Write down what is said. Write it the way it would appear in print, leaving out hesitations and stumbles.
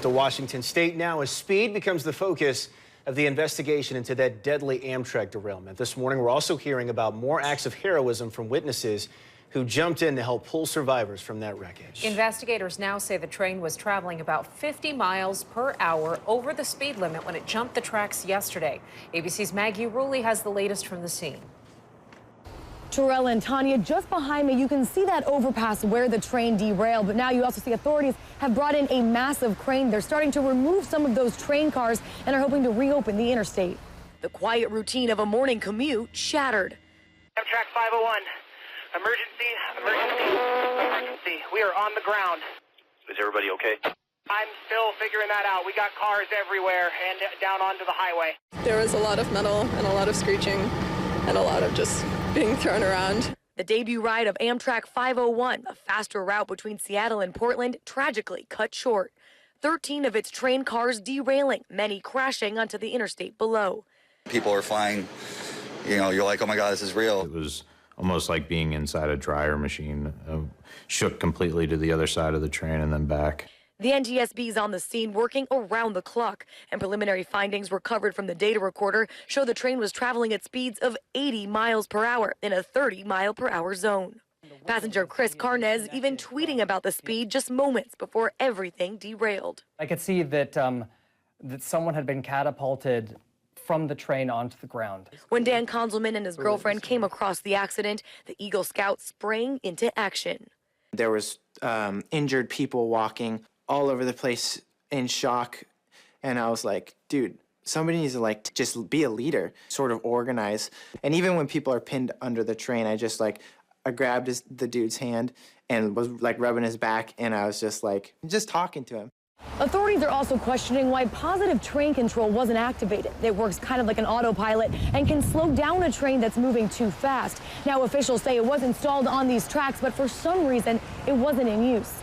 To Washington State now, as speed becomes the focus of the investigation into that deadly Amtrak derailment. This morning, we're also hearing about more acts of heroism from witnesses who jumped in to help pull survivors from that wreckage. Investigators now say the train was traveling about 50 miles per hour over the speed limit when it jumped the tracks yesterday. ABC's Maggie Rulli has the latest from the scene. Terrell and Tanya, just behind me, you can see that overpass where the train derailed. But now you also see authorities have brought in a massive crane. They're starting to remove some of those train cars and are hoping to reopen the interstate. The quiet routine of a morning commute shattered. Amtrak 501. Emergency. We are on the ground. Is everybody okay? I'm still figuring that out. We got cars everywhere and down onto the highway. There was a lot of metal and a lot of screeching and a lot of just being thrown around. The debut ride of Amtrak 501, a faster route between Seattle and Portland, tragically cut short. 13 of its train cars derailing, many crashing onto the interstate below. People are flying, you're like, oh my God, this is real. It was almost like being inside a dryer machine, shook completely to the other side of the train and then back. The NTSB is on the scene working around the clock, and preliminary findings recovered from the data recorder show the train was traveling at speeds of 80 miles per hour in a 30-mile-per-hour zone. Passenger Chris Carnez even tweeting about the speed just moments before everything derailed. I could see that, that someone had been catapulted from the train onto the ground. When Dan Konzelman and his girlfriend came across the accident, the Eagle Scout sprang into action. There was injured people walking all over the place in shock, and I was like, dude, somebody needs to just be a leader, sort of organize. And even when people are pinned under the train, I grabbed the dude's hand and was rubbing his back, and I was just talking to him. Authorities are also questioning why positive train control wasn't activated. It works kind of like an autopilot and can slow down a train that's moving too fast. Now officials say it was installed on these tracks, but for some reason it wasn't in use.